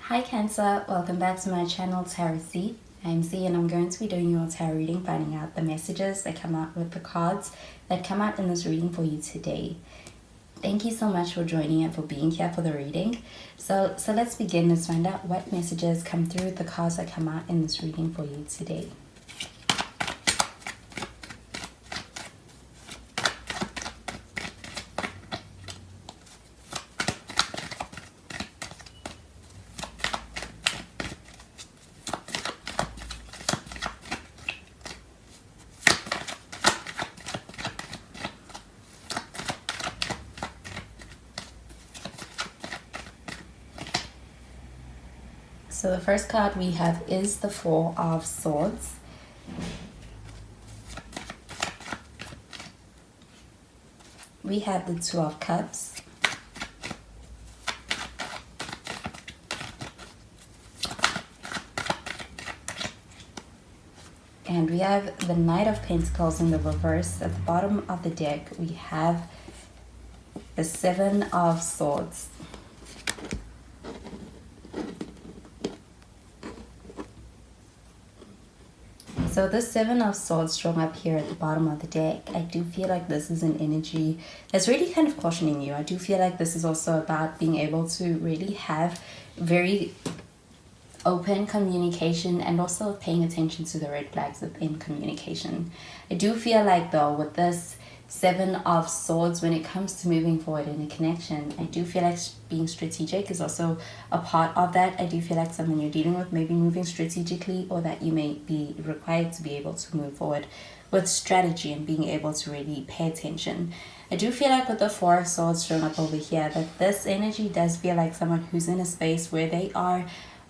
Hi Cancer, welcome back to my channel Tarot C. I'm C and I'm going to be doing your tarot reading, finding out the messages that come out with the cards that come out in this reading for you today. Thank you so much for joining and for being here for the reading. So let's begin. Let's find out what messages come through the cards that come out in this reading for you today. So the first card we have is the Four of Swords. We have the Two of Cups. And we have the Knight of Pentacles in the reverse. At the bottom of the deck, we have the Seven of Swords. So the Seven of Swords showing up here at the bottom of the deck, I do feel like this is an energy that's really kind of cautioning you. I do feel like this is also about being able to really have very open communication and also paying attention to the red flags within communication. I do feel like though with this Seven of Swords, when it comes to moving forward in a connection, I do feel like being strategic is also a part of that. I do feel like someone you're dealing with may be moving strategically, or that you may be required to be able to move forward with strategy and being able to really pay attention. I do feel like with the Four of Swords showing up over here, that this energy does feel like someone who's in a space where they are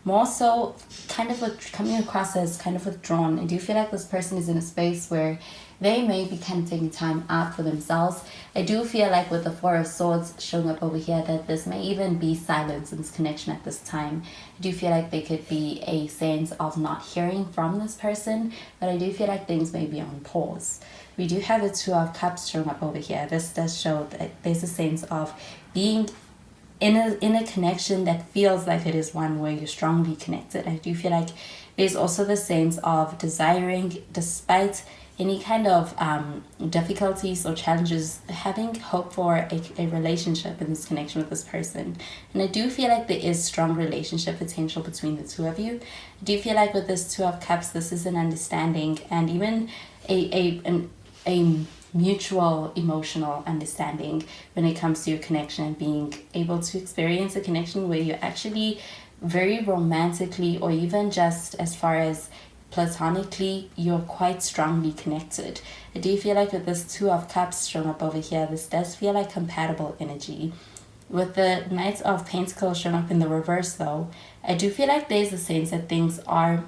more so kind of coming across as kind of withdrawn. I do feel like this person is in a space where they may be kind of taking time out for themselves. I do feel like with the Four of Swords showing up over here that this may even be silence in this connection at this time. I do feel like there could be a sense of not hearing from this person, but I do feel like things may be on pause. We do have the Two of Cups showing up over here. This does show that there's a sense of being in a connection that feels like it is one where you're strongly connected. I do feel like there's also the sense of desiring, despite any kind of difficulties or challenges, having hope for a relationship in this connection with this person. And I do feel like there is strong relationship potential between the two of you. I do feel like with this Two of Cups, this is an understanding and even a mutual emotional understanding when it comes to your connection, and being able to experience a connection where you're actually very romantically, or even just as far as platonically, you're quite strongly connected. I do feel like with this Two of Cups showing up over here, this does feel like compatible energy. With the Knight of Pentacles showing up in the reverse though, I do feel like there's a sense that things are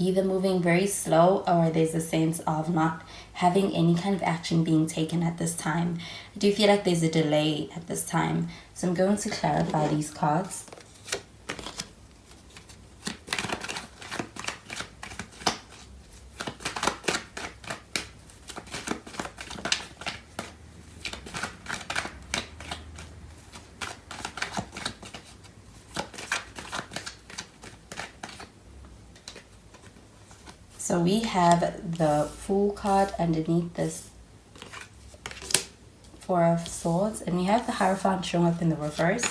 either moving very slow, or there's a sense of not having any kind of action being taken at this time. I do feel like there's a delay at this time. So I'm going to clarify these cards. So we have the Fool card underneath this Four of Swords, and we have the Hierophant showing up in the reverse.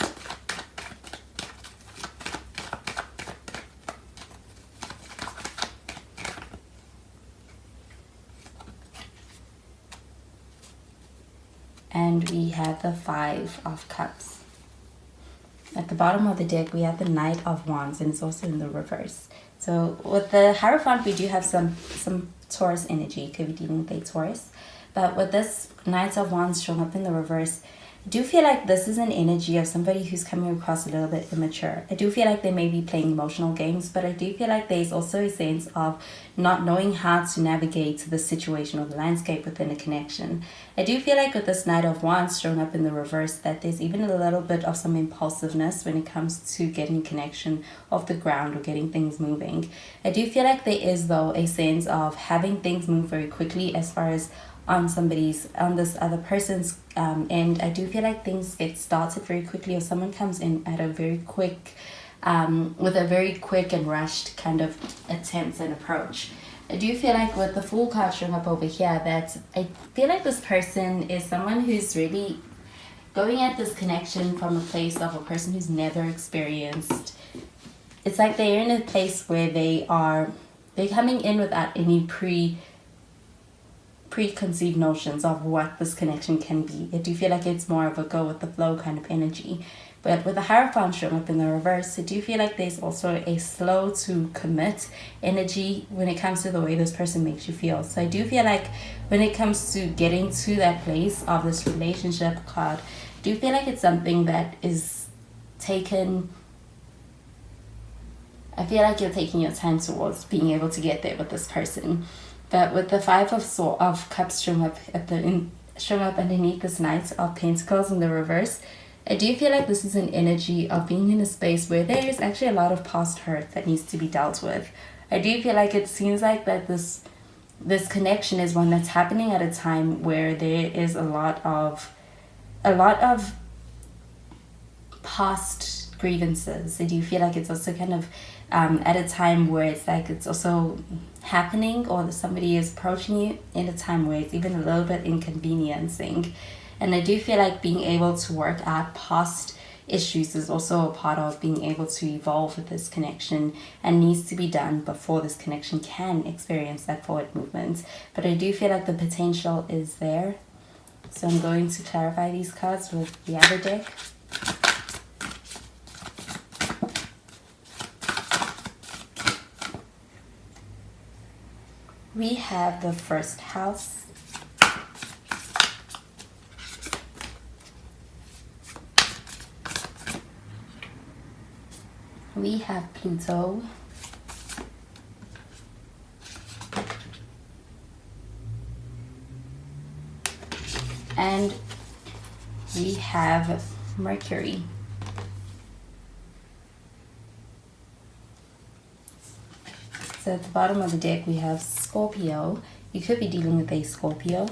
And we have the Five of Cups. At the bottom of the deck, we have the Knight of Wands, and it's also in the reverse. So with the Hierophant, we do have some Taurus energy. Could be dealing with a Taurus. But with this Knight of Wands showing up in the reverse, I do feel like this is an energy of somebody who's coming across a little bit immature. I do feel like they may be playing emotional games, but I do feel like there's also a sense of not knowing how to navigate the situation or the landscape within a connection. I do feel like with this Knight of Wands showing up in the reverse, that there's even a little bit of some impulsiveness when it comes to getting connection off the ground or getting things moving. I do feel like there is though a sense of having things move very quickly as far as on this other person's end. I do feel like things get started very quickly, or someone comes in at a very quick with a very quick and rushed kind of attempt and approach. I do feel like with the Fool card showing up over here that I feel like this person is someone who's really going at this connection from a place of a person who's never experienced. It's like they're in a place where they're coming in without any preconceived notions of what this connection can be. I do feel like it's more of a go with the flow kind of energy. But with the Hierophant showing up in the reverse, I do feel like there's also a slow to commit energy when it comes to the way this person makes you feel. So I do feel like when it comes to getting to that place of this relationship card, I do feel like it's something that is taken. I feel like you're taking your time towards being able to get there with this person. But with the Five of Cups showing up showing up underneath this Knight of Pentacles in the reverse, I do feel like this is an energy of being in a space where there is actually a lot of past hurt that needs to be dealt with. I do feel like it seems like that this connection is one that's happening at a time where there is a lot of past grievances. I do feel like it's also kind of at a time where it's like it's also happening, or somebody is approaching you in a time where it's even a little bit inconveniencing. And I do feel like being able to work out past issues is also a part of being able to evolve with this connection, and needs to be done before this connection can experience that forward movement. But I do feel like the potential is there. So I'm going to clarify these cards with the other deck. We have the first house. We have Pluto. And we have Mercury. So at the bottom of the deck we have Scorpio. You could be dealing with a Scorpio.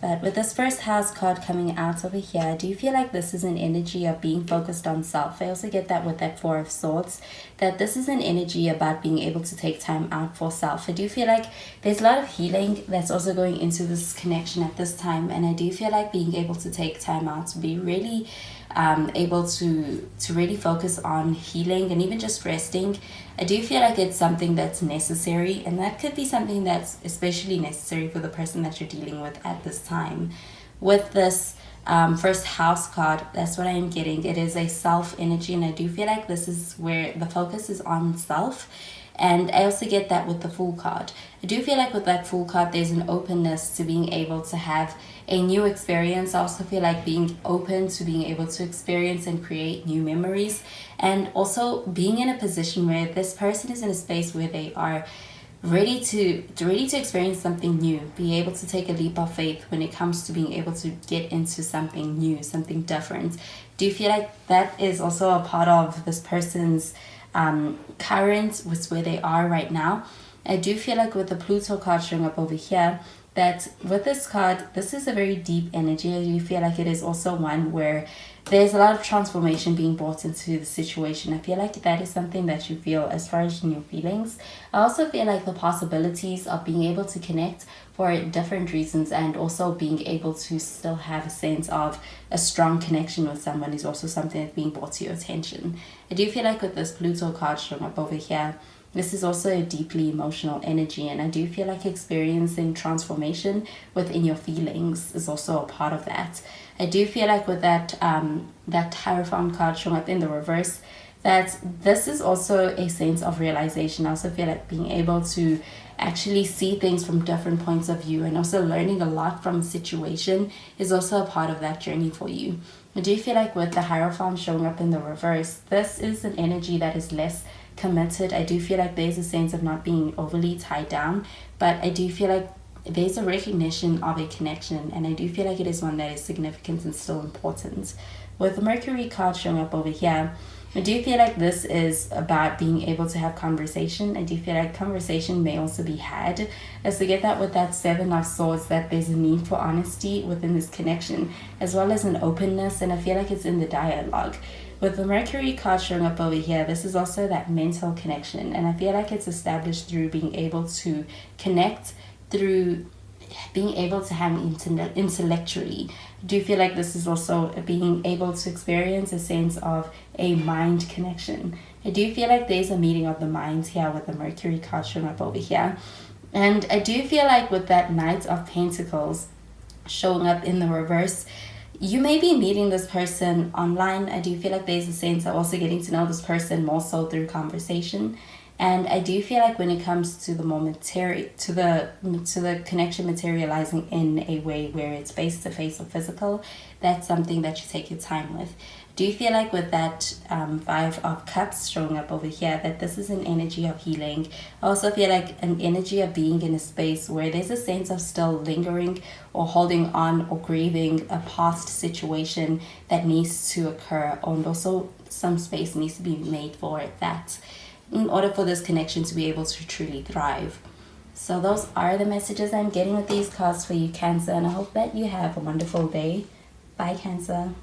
But with this first house card coming out over here, I do feel like this is an energy of being focused on self. I also get that with that Four of Swords, that this is an energy about being able to take time out for self. I do feel like there's a lot of healing that's also going into this connection at this time. And I do feel like being able to take time out to be really able to really focus on healing and even just resting. I do feel like it's something that's necessary, and that could be something that's especially necessary for the person that you're dealing with at this time. With this first house card, that's what I'm getting. It is a self energy, and I do feel like this is where the focus is on self. And I also get that with the Fool card. I do feel like with that Fool card, there's an openness to being able to have a new experience. I also feel like being open to being able to experience and create new memories. And also being in a position where this person is in a space where they are ready to experience something new, be able to take a leap of faith when it comes to being able to get into something new, something different. Do you feel like that is also a part of this person's current with where they are right now? I do feel like with the Pluto card showing up over here, that with this card, this is a very deep energy. I do feel like it is also one where there's a lot of transformation being brought into the situation. I feel like that is something that you feel as far as in your feelings. I also feel like the possibilities of being able to connect for different reasons, and also being able to still have a sense of a strong connection with someone is also something that's being brought to your attention. I do feel like with this Pluto card showing up over here, this is also a deeply emotional energy, and I do feel like experiencing transformation within your feelings is also a part of that. I do feel like with that Hierophant card showing up in the reverse, that this is also a sense of realization. I also feel like being able to actually see things from different points of view, and also learning a lot from a situation is also a part of that journey for you. I do feel like with the Hierophant showing up in the reverse, this is an energy that is less committed. I do feel like there's a sense of not being overly tied down, but I do feel like there's a recognition of a connection, and I do feel like it is one that is significant and still important. With the Mercury card showing up over here, I do feel like this is about being able to have conversation. I do feel like conversation may also be had, as we get that with that Seven of Swords, that there's a need for honesty within this connection, as well as an openness, and I feel like it's in the dialogue. with the Mercury card showing up over here, this is also that mental connection, and I feel like it's established through being able to connect, through being able to have intellectually. I do feel like this is also being able to experience a sense of a mind connection. I do feel like there's a meeting of the minds here with the Mercury card showing up over here. And I do feel like with that Knight of Pentacles showing up in the reverse, you may be meeting this person online. I do feel like there's a sense of also getting to know this person more so through conversation. And I do feel like when it comes to the to the connection materializing in a way where it's face to face or physical, that's something that you take your time with. Do you feel like with that Five of Cups showing up over here, that this is an energy of healing? I also feel like an energy of being in a space where there's a sense of still lingering or holding on or grieving a past situation that needs to occur, and also some space needs to be made for it, that in order for this connection to be able to truly thrive. So those are the messages I'm getting with these cards for you, Cancer, and I hope that you have a wonderful day. Bye, Cancer.